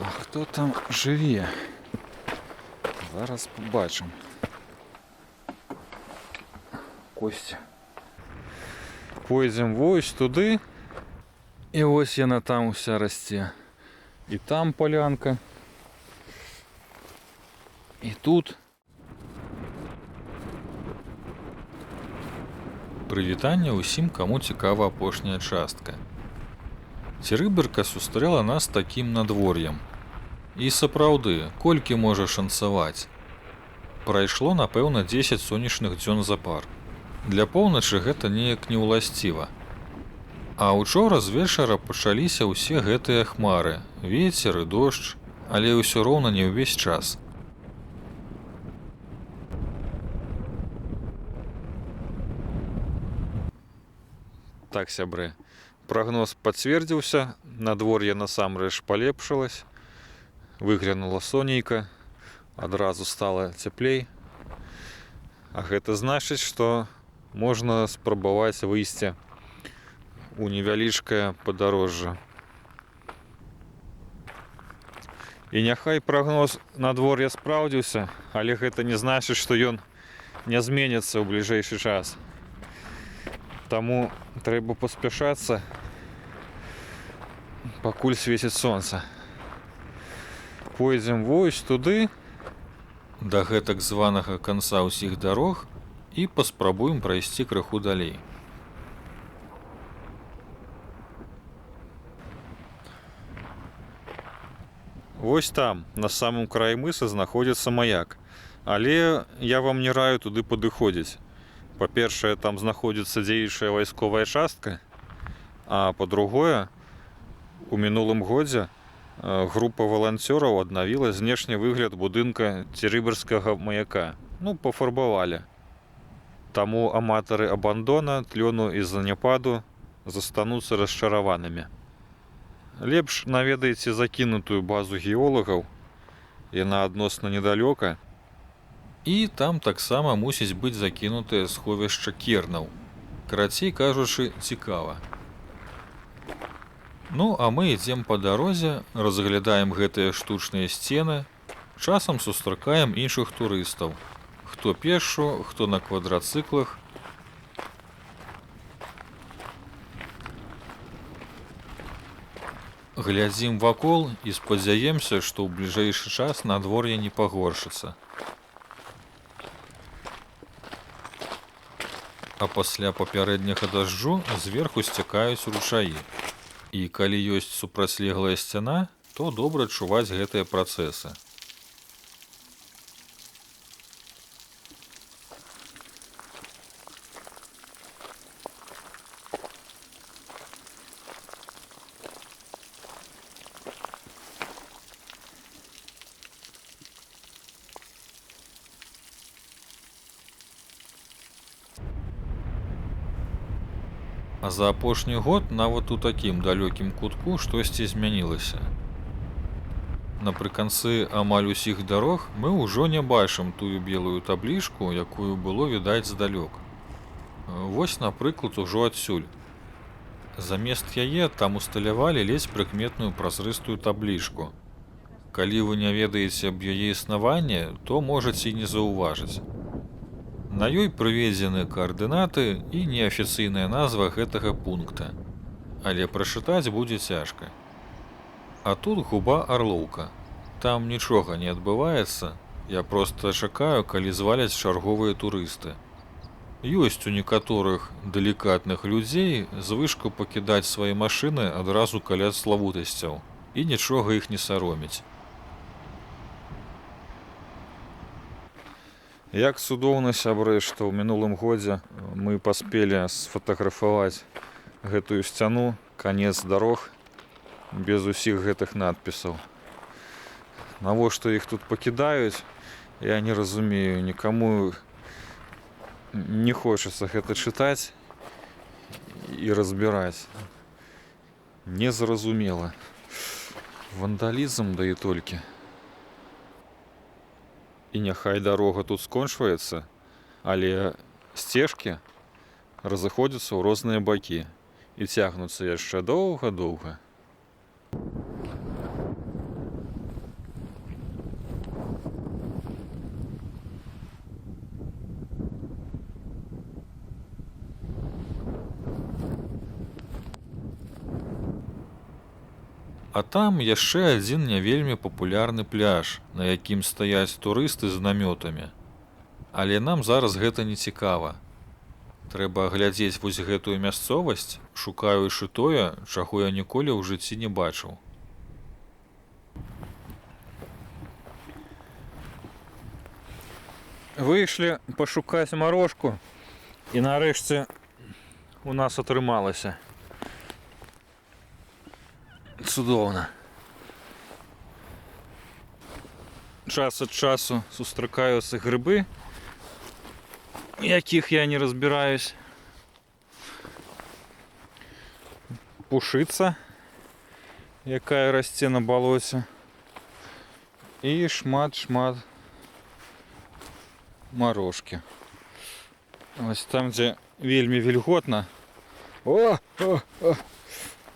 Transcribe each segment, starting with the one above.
А хто там живе? Зараз побачимо. Костя. Пойдемо ось туди. І ось яна там уся росте. І там полянка. І тут. Прывітанне ўсім, каму цікава апошняя частка. Церыберка сустрэла нас такім надвор'ем. І сапраўды, колькі можа шанцаваць? Прайшло, напэўна, 10 сонечных дзён запар. Для поўначы гэта неяк неўласціва. А учора з вечара пачаліся ўсе гэтыя хмары, вецер і дождж, але ўсё роўна не ўвесь час. Так, сябры, прагноз пацвердзіўся, надвор'е насамрэч палепшылась, выглянула сонейка, адразу стала цяплей. А гэта значыць, што можна спрабаваць выйсці у невялічкае падарожжа. І няхай прагноз надвор'я спраўдзіўся, але гэта не значыць, што ён не зменіцца ў бліжэйшы час. Таму трэба паспяшацца, пакуль свеціць сонца. Пойдзем вось туды, да гэтак званага канца ўсіх дарог, і паспрабуем прайсці крыху далей. Вось там, на самым краі мыса, знаходзіцца маяк. Але я вам не раю туды падыходзіць. Па-першае, там знаходзіцца дзеючая вайсковая частка, а па-другое, у мінулым годзе група валанцёраў аднавіла знешні выгляд будынка церыберскага маяка. Пафарбавалі. Таму аматары абандона, тлёну і заняпаду застануцца расчараванымі. Лепш наведайце закінутую базу геолагаў, яна адносна недалёка. І там таксама мусіць быць закінутае сховішча кернаў. Карацей кажучы, цікава. А мы ідзем па дарозе, разглядаем гэтыя штучныя сцены, часам сустракаем іншых турыстаў. Хто пешшу, хто на квадрацыклах. Глядзім вакол і спадзяемся, што ў бліжэйшы час надвор'е не пагоршыцца. А пасля папярэдняга дажджу зверху сцякаюць ручаі. І калі ёсць супрацьлеглая сцяна, то добра чуваць гэтыя працэсы. А за апошні год нават у такім далёкім кутку штосьці змянілася. Напрыканцы амаль усіх дарог мы ўжо не бачым тую белую таблічку, якую было відаць здалёк. Вось, напрыклад, ужо адсюль. Замест яе там усталявалі ледзь прыкметную празрыстую таблічку. Калі вы не ведаеце аб яе існаванні, то можаце і не заўважыць. На ёй прыведзены каардынаты і неафіцыйная назва гэтага пункта. Але прачытаць будзе цяжка. А тут губа Арлоўка. Там нічога не адбываецца. Я проста чакаю, калі зваляць чарговыя турысты. Ёсць у некаторых далікатных людзей звычка пакідаць свае машыны адразу каля славутасцяў. І нічога іх не сароміць. Як цудоўна, сябры, што ў мінулым годзе мы паспелі сфотаграфаваць гэтую сцяну, канец дарог, без усіх гэтых надпісаў. Навошта іх тут пакідаюць, я не разумею, нікаму не хочацца гэта чытаць і разбіраць. Незразумела. Вандалізм, да і толькі. І няхай дарога тут скончваецца, але сцежкі разыходзяцца ў розныя бакі і цягнуцца яшчэ доўга-доўга. А там яшчэ адзін не вельмі папулярны пляж, на якім стаяць турысты з намётамі. Але нам зараз гэта не цікава. Трэба глядзець вось гэтую мясцовасць, шукаючы тое, чаго я ніколі ў жыцці не бачыў. Выйшлі пашукаць марожку, і нарэшце у нас атрымалася. Цудоўна. Час ад часу сустракаюцца грыбы, якіх я не разбіраюсь. Пушыца, якая расце на балоце. І шмат-шмат марожкі. Ось там, дзе вельмі вільготна.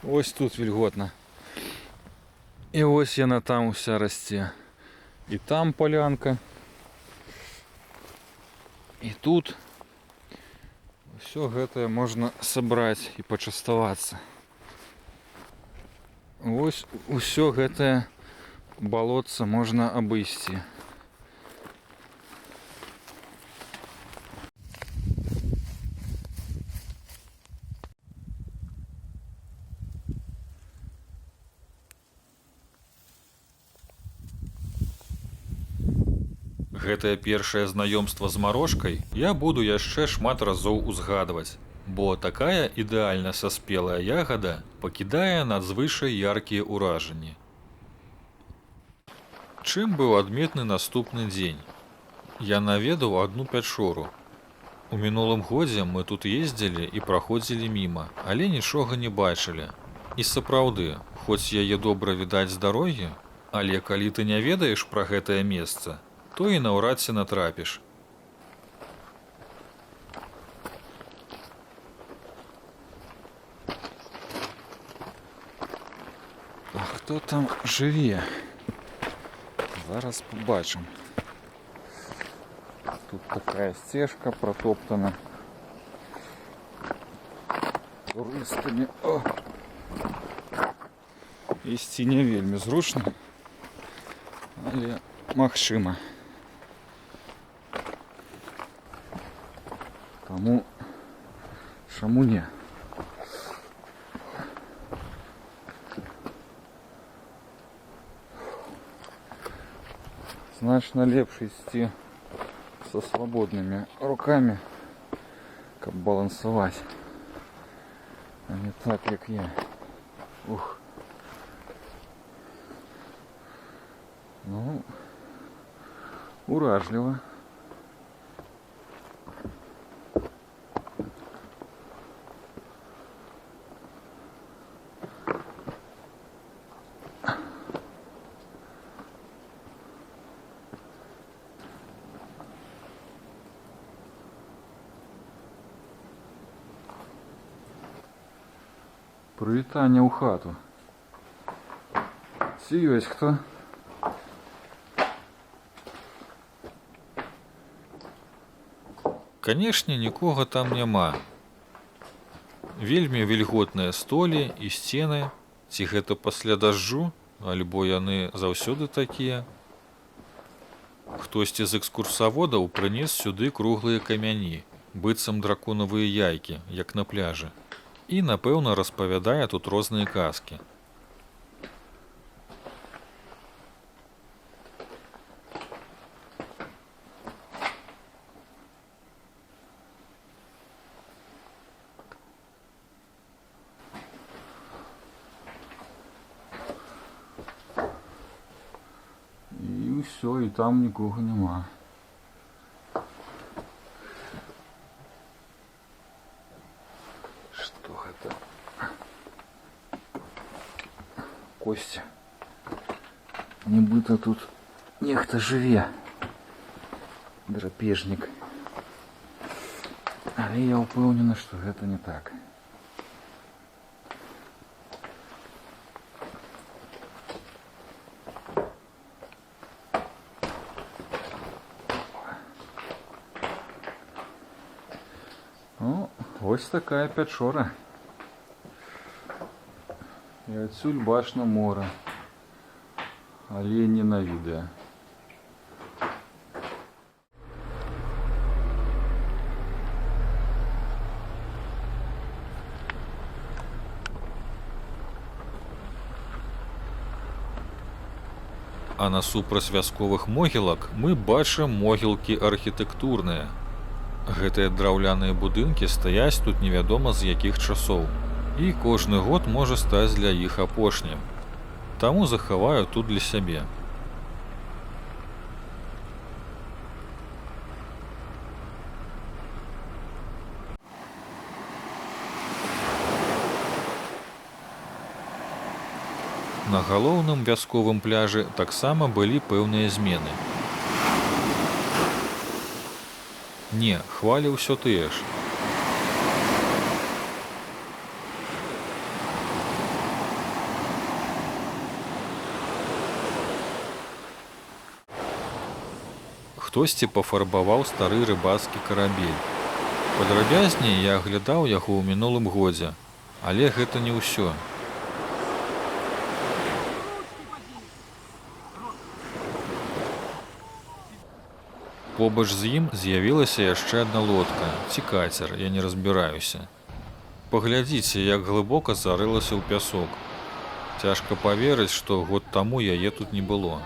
Ось тут вільготна. І ось яна там уся расце. І там полянка. І тут. Усё гэтае можна сабраць і пачаставацца. Ось усё гэтае балотца можна абысці. Гэтае першае знаёмства з марожкай я буду яшчэ шмат разоў узгадваць, бо такая ідэальна саспелая ягада пакідае надзвычай яркія ўражанні. Чым быў адметны наступны дзень? Я наведаў адну пячору. У мінулым годзе мы тут ездзілі і праходзілі міма, але нічога не бачылі. І сапраўды, хоць яе добра відаць з дарогі, але калі ты не ведаеш пра гэтае месца, то і наўрад ці натрапіш. А хто там жыве? Зараз побачым. Тут такая сцежка протоптана турыстамі. Ісці не вельмі зручна, але магчыма. Тому чаму не? Значно лепш ісці со свободными руками, каб балансаваць, а не так, як я. Ух. Ну, уражліва. Прывітанне ў хату. Ці ёсць хто? Канешне, нікога там няма. Вельмі вільготныя столі і сцены. Ці гэта пасля дажджу, альбо яны заўсёды такія. Хтосьці з экскурсаводаў прынес сюды круглыя камяні, быццам драконавыя яйкі, як на пляжы. І, напэўна, распавядае тут розныя казкі. І ўсё, і там нікога няма. Костя. Нібыта тут нехта жыве. Драпежнік. Але я ўпэўнены, што гэта не так. О, ось такая пячора. І адсюль бачна мора, але не на відэа. А насупраць вясковых могілак мы бачым могілкі архітэктурныя. Гэтыя драўляныя будынкі стаяць тут невядома з якіх часоў. І кожны год можа стаць для іх апошнім. Таму захаваю тут для сябе. На галоўным вясковым пляжы таксама былі пэўныя змены. Не, хвалі ўсё тыя ж. Хтосьці пафарбаваў стары рыбацкі карабель. Падрабязней я аглядаў яго ў мінулым годзе, але гэта не ўсё. Побач з ім з'явілася яшчэ адна лодка, ці кацер, я не разбіраюся. Паглядзіце, як глыбока зарылася ў пясок. Цяжка паверыць, што год таму яе тут не было.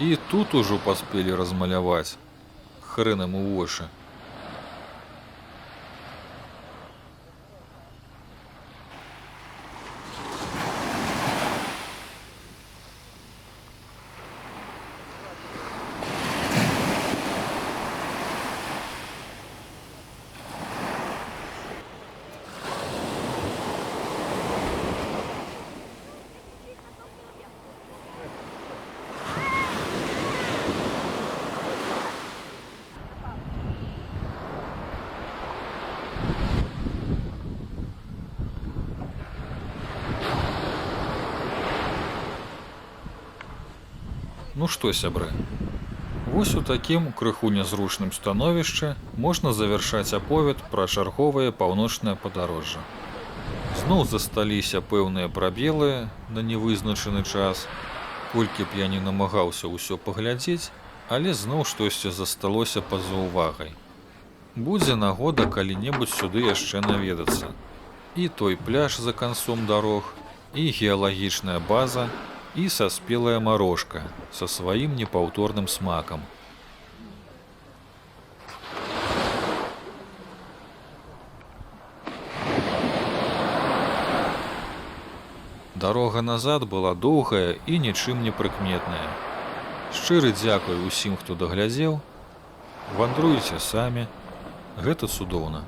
І тут ужо паспелі размаляваць. Хрэн ім у вочы. Ну што, сябры, вось у такім крыху нязручным становішчы можна завяршаць аповед пра чарговае паўночнае падарожжа. Зноў засталіся пэўныя прабелы на невызначаны час, колькі б я не намагаўся ўсё паглядзець, але зноў штосьці засталося па-за ўвагай. Будзе нагода калі-небудзь сюды яшчэ наведацца. І той пляж за канцом дарог, і геалагічная база, і саспелая марожка са сваім непаўторным смакам. Дарога назад была доўгая і нічым не прыкметная. Шчыры дзякуй усім, хто даглядзеў. Вандруйце самі. Гэта цудоўна.